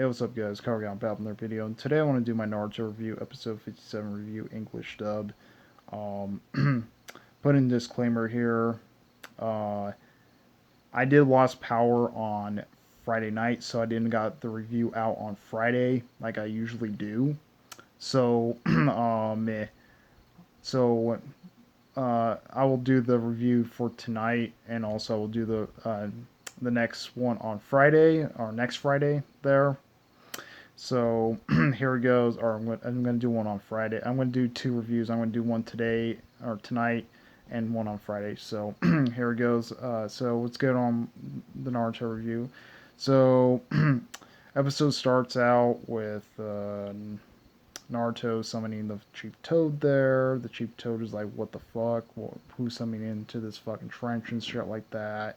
Hey, what's up, guys? Carl back with another video, and today I want to do my Naruto review, episode 57 review, English dub. Um, Put in disclaimer here. Uh, I did lost power on Friday night, so I didn't got the review out on Friday like I usually do. So, so I will do the review for tonight, and also I will do the next one on Friday or next Friday there. So here it goes. Or I'm gonna do one on Friday. I'm gonna do two reviews. I'm gonna do one today or tonight, and one on Friday. So here it goes. So let's get on the Naruto review. So episode starts out with Naruto summoning the Chief Toad there. The Chief Toad is like, "What the fuck? Who's summoning into this fucking trench and shit like that?"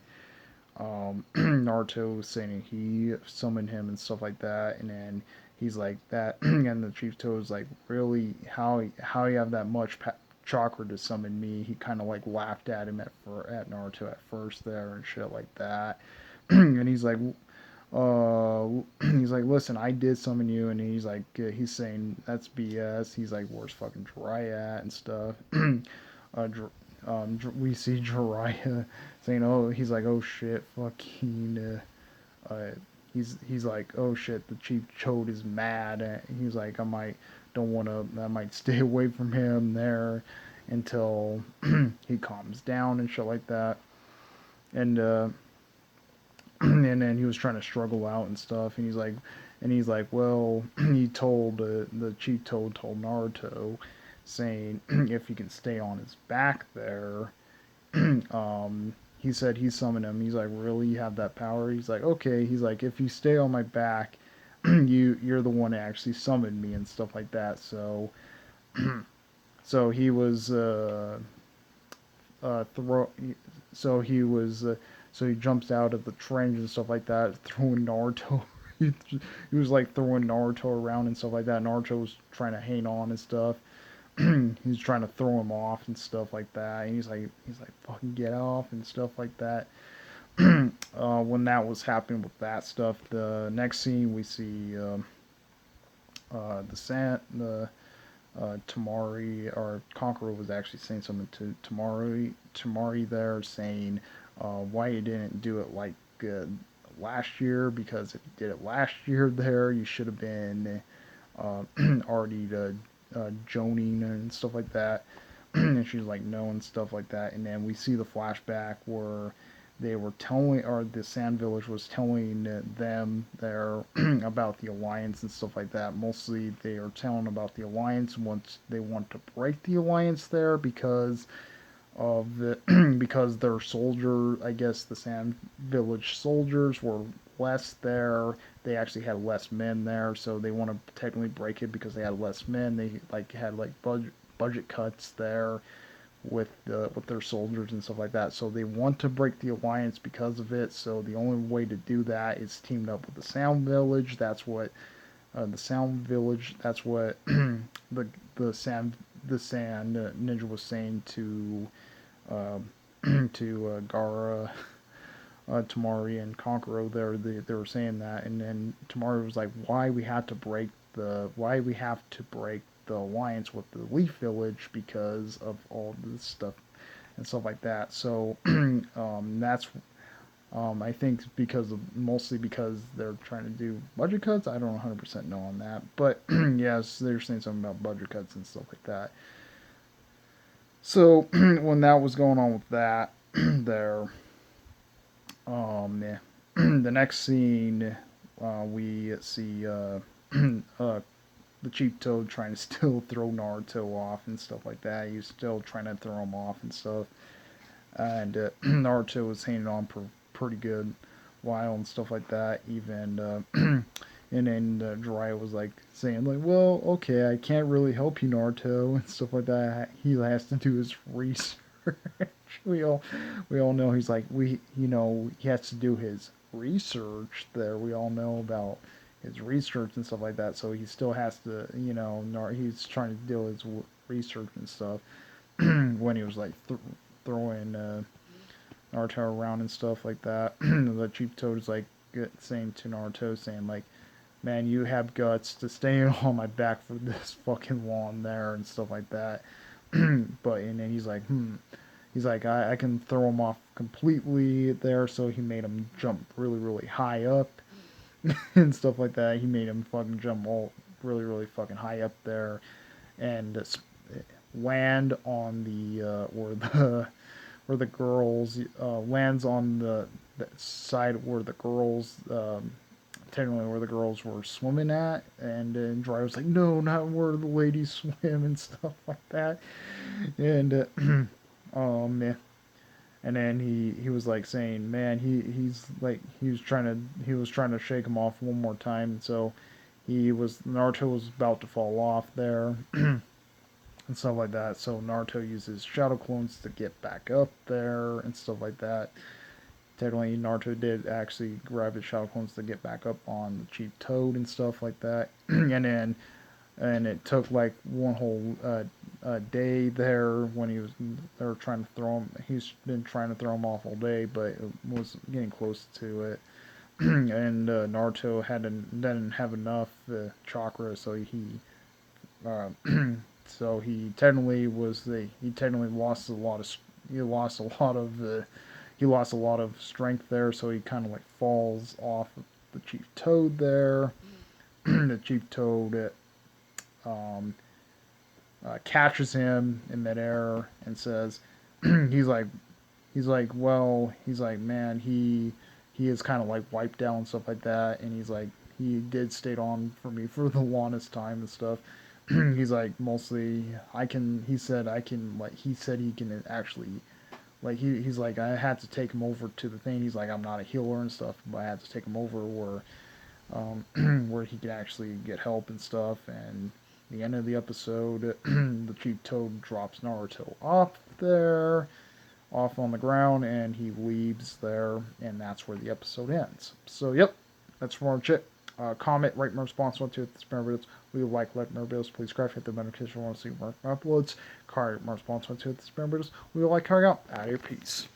Naruto was saying he summoned him and stuff like that, and then he's like that, and the Chief Toad was like, really, how you have that much chakra to summon me? He kind of like laughed at him at Naruto at first there and shit like that, and uh, he's like, listen, I did summon you, and he's saying that's BS. He's like, where's fucking Dry at and stuff. We see Jiraiya saying, "Oh," he's like, "Oh shit, fucking." He's like, "Oh shit, the Chief Chode is mad." And he's like, I might stay away from him there until he calms down and shit like that." And and then he was trying to struggle out and stuff, and he's like, well, he told the Chief Toad told Naruto, saying if he can stay on his back there, he said he summoned him. He's like, really, you have that power? He's like, okay. He's like, if you stay on my back, you're the one that actually summoned me and stuff like that. So so he was throw so he was so he jumps out of the trench and stuff like that, throwing Naruto. He was like throwing Naruto around and stuff like that. Naruto was trying to hang on and stuff. He's trying to throw him off and stuff like that. And he's like fucking get off and stuff like that. When that was happening with that stuff, the next scene we see the Tamari or Conqueror was actually saying something to Tamari there, saying why you didn't do it like last year, because if you did it last year there, you should have been already joning and stuff like that. And she's like, no, and stuff like that. And then we see the flashback where they were telling, or the Sand Village was telling them there about the Alliance and stuff like that. Mostly they are telling about the Alliance once they want to break the Alliance there because of the because their soldier, I guess the Sand Village soldiers were less there. They actually had less men there, so they want to technically break it because they had less men. They like had like budget cuts there with their soldiers and stuff like that. So they want to break the alliance because of it. So the only way to do that is teamed up with the Sound Village. That's what the Sound Village. That's what the Sand Ninja was saying to uh, Gara, Tamari, and Conqueror. They were saying that, and then Tamari was like, why we have to break the alliance with the Leaf Village because of all this stuff and stuff like that. So that's I think mostly because they're trying to do budget cuts. I don't 100% know on that, but yes, they're saying something about budget cuts and stuff like that. So when that was going on with that, there, yeah. The next scene, we see the Chief Toad trying to still throw Naruto off and stuff like that. He's still trying to throw him off and stuff. And Naruto was hanging on pretty good while and stuff like that. Even and then Jiraiya was like saying like, "Well, okay, I can't really help you, Naruto," and stuff like that. He has to do his research. we all we all know he's like he has to do his research there. We all know about his research and stuff like that. So he still has to he's trying to do his research and stuff when he was like throwing Naruto around and stuff like that. The Chief Toad is like saying to Naruto, saying like, man, you have guts to stay on my back for this fucking long there and stuff like that. But and then he's like, he's like, I can throw him off completely there, so he made him jump really, really high up and stuff like that. He made him fucking jump all really, really fucking high up there and land on the where the girls lands on the side where the girls technically where the girls were swimming at, and then Dry was like, no, not where the ladies swim and stuff like that, and um and then he was like saying, man, he's like he was trying to shake him off one more time, and so Naruto was about to fall off there and stuff like that. So Naruto uses shadow clones to get back up there and stuff like that. Technically, Naruto did actually grab his shadow clones to get back up on the Chief Toad and stuff like that. And it took like one whole day there when they were trying to throw him. He's been trying to throw him off all day, but it was getting close to it. And Naruto didn't have enough chakra, so uh, he technically lost a lot of he lost a lot of he lost a lot of strength there, so he kind of like falls off of the Chief Toad there. The Chief Toad um, catches him in midair and says, he's like he's like, man, he is kind of like wiped out and stuff like that, and he's like, he did stay on for me for the longest time and stuff. He's like, mostly I can. He said I can, like he said he can actually, like he's like, I had to take him over to the thing. He's like, I'm not a healer and stuff, but I had to take him over where he could actually get help and stuff. And the end of the episode, the Chief Toad drops Naruto off there, off on the ground, and he leaves there, and that's where the episode ends. So, yep, that's from our chit. Comment, rate my response on to this videos. We would like more videos. Please subscribe, hit the notification if you want to see more uploads. Comment my response on to this videos. We would like carrying out. Out of your peace.